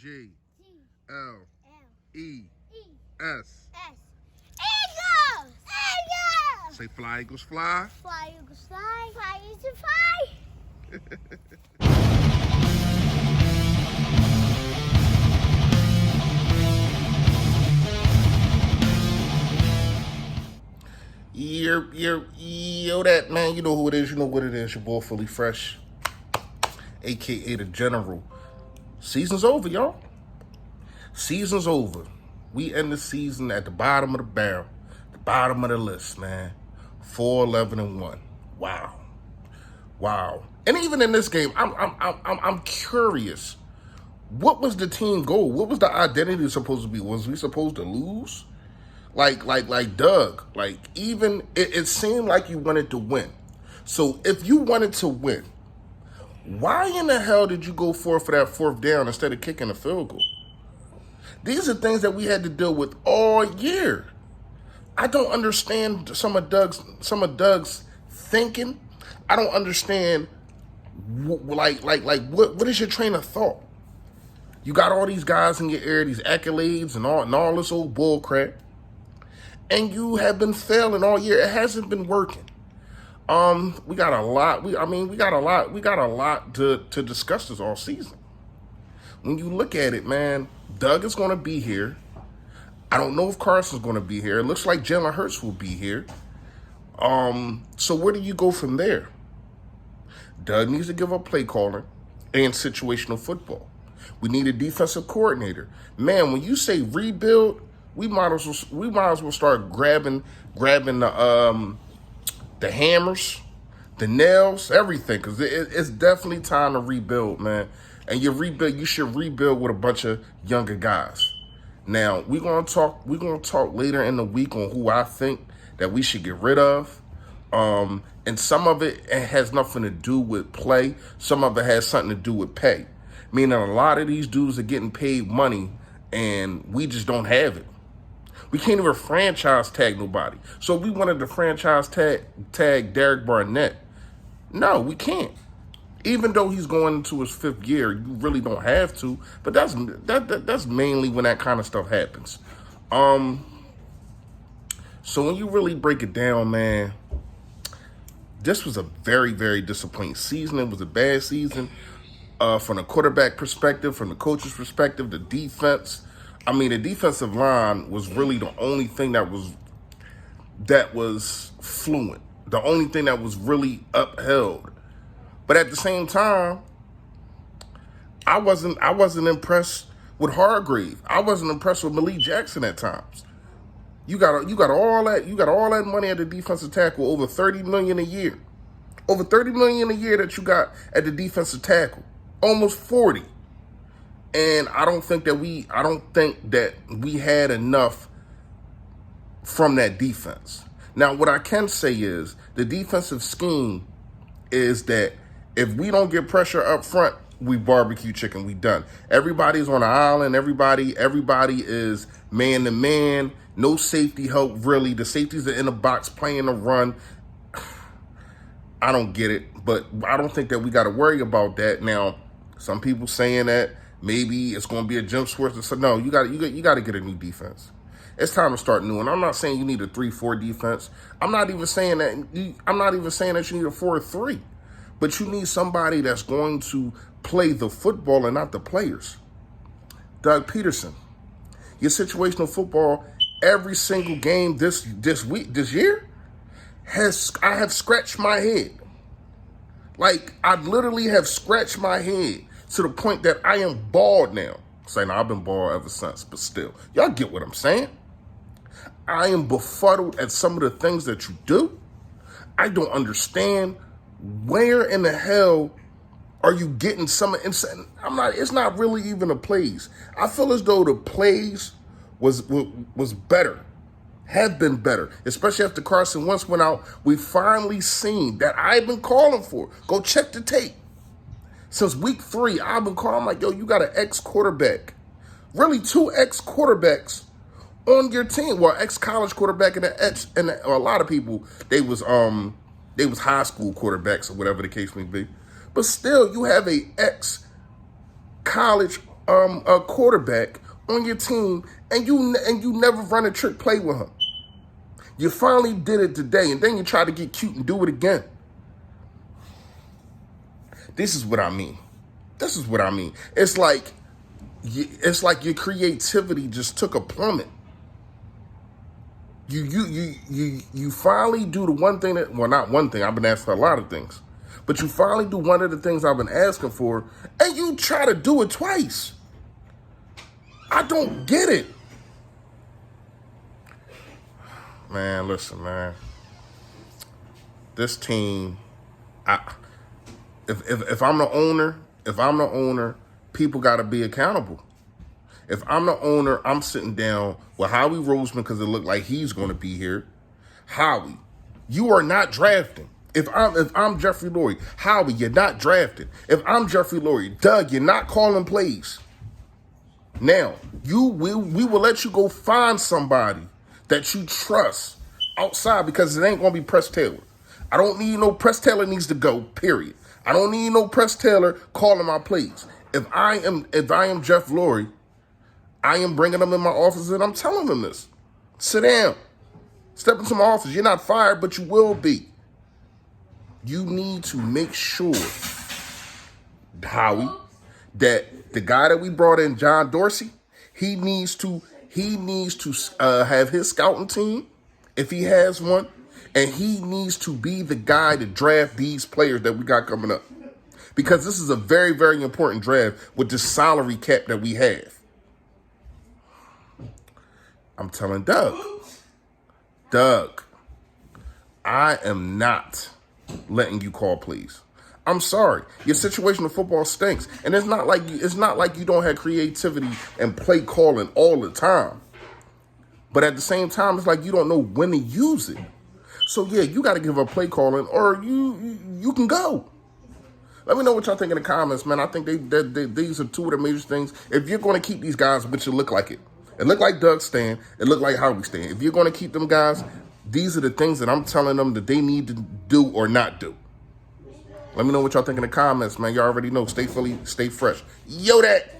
G G L L E E S. S. Eagles! Eagles! Say fly, Eagles, fly. Fly, Eagles, fly. Fly, Eagles, fly. Yo, that man, you know who it is, you know what it is. Your boy Fully Fresh, aka the General. Season's over, y'all. Season's over. We end the season at the bottom of the barrel, the bottom of the list, man. 4-11-1. Wow. And even in this game, I'm curious. What was the team goal? What was the identity supposed to be? Was we supposed to lose? Like Doug. Like even it seemed like you wanted to win. So if you wanted to win, why in the hell did you go for that fourth down instead of kicking a field goal? These are things that we had to deal with all year. I don't understand some of Doug's thinking. I don't understand what is your train of thought? You got all these guys in your ear, these accolades and all this old bull crap, and you have been failing all year. It hasn't been working. We got a lot. We got a lot to discuss this all season. When you look at it, man, Doug is going to be here. I don't know if Carson's going to be here. It looks like Jalen Hurts will be here. So where do you go from there? Doug needs to give up play calling and situational football. We need a defensive coordinator. Man, when you say rebuild, we might as well start grabbing the hammers, the nails, everything, because it's definitely time to rebuild, man. And you should rebuild with a bunch of younger guys. Now, we're gonna talk later in the week on who I think that we should get rid of. And some of it has nothing to do with play. Some of it has something to do with pay. Meaning a lot of these dudes are getting paid money and we just don't have it. We can't even franchise tag nobody. So we wanted to franchise tag Derek Barnett. No, we can't. Even though he's going into his fifth year, you really don't have to. But that's mainly when that kind of stuff happens. So when you really break it down, man, this was a very, very disappointing season. It was a bad season from the quarterback perspective, from the coach's perspective, the defense. I mean, the defensive line was really the only thing that was fluent, the only thing that was really upheld. But at the same time, I wasn't impressed with Hargrave. I wasn't impressed with Malik Jackson at times. You got all that money at the defensive tackle, over $30 million a year. Over $30 million a year that you got at the defensive tackle. Almost 40. And I don't think that we had enough from that defense. Now, what I can say is the defensive scheme is that if we don't get pressure up front, we barbecue chicken, we done. Everybody's on the island. Everybody is man to man. No safety help, really. The safeties are in the box playing the run. I don't get it, but I don't think that we got to worry about that. Now, some people saying that maybe it's going to be a Jim Schwartz. So no, you got to get a new defense. It's time to start new. And I'm not saying you need a 3-4 defense. I'm not even saying that you need a 4-3. But you need somebody that's going to play the football and not the players. Doug Pederson, your situational football every single game this year I have scratched my head. Like, I literally have scratched my head to the point that I am bald now. Saying I've been bald ever since, but still, y'all get what I'm saying? I am befuddled at some of the things that you do. I don't understand. Where in the hell are you getting some of insane? It's not really even the plays. I feel as though the plays was better, have been better, especially after Carson Wentz went out. We finally seen that I've been calling for. Go check the tape. Since week 3, I've been calling like, yo, you got an ex-quarterback. Really 2 ex-quarterbacks on your team. Well, ex-college quarterback and a lot of people, they was high school quarterbacks or whatever the case may be. But still, you have a ex-college a quarterback on your team, and you never run a trick play with him. You finally did it today, and then you try to get cute and do it again. This is what I mean. It's like your creativity just took a plummet. You finally do the one thing that, well, not one thing, I've been asked for a lot of things, but you finally do one of the things I've been asking for, and you try to do it twice. I don't get it. Man, listen, man. This team, if I'm the owner, people got to be accountable. If I'm the owner, I'm sitting down with Howie Roseman because it looked like he's going to be here. Howie, you are not drafting. If I'm Jeffrey Lurie, Howie, you're not drafting. If I'm Jeffrey Lurie, Doug, you're not calling plays. Now, we will let you go find somebody that you trust outside because it ain't going to be Press Taylor. I don't need no Press Taylor needs to go, period. I don't need no Press Taylor calling my plays. If I am Jeff Lurie, I am bringing them in my office and I'm telling them this. Sit down. Step into my office. You're not fired, but you will be. You need to make sure, Howie, that the guy that we brought in, John Dorsey, he needs to have his scouting team, if he has one, and he needs to be the guy to draft these players that we got coming up. Because this is a very, very important draft with the salary cap that we have. I'm telling Doug, I am not letting you call plays. I'm sorry. Your situation in football stinks. And it's not like you don't have creativity and play calling all the time. But at the same time, it's like you don't know when to use it. So yeah, you got to give up play calling or you can go. Let me know what y'all think in the comments, man. I think these are two of the major things. If you're going to keep these guys, but you look like it. It looked like Doug Stan. It looked like Howie Stan. If you're going to keep them guys, these are the things that I'm telling them that they need to do or not do. Let me know what y'all think in the comments, man. Y'all already know. Stay Philly, stay fresh. Yo, that.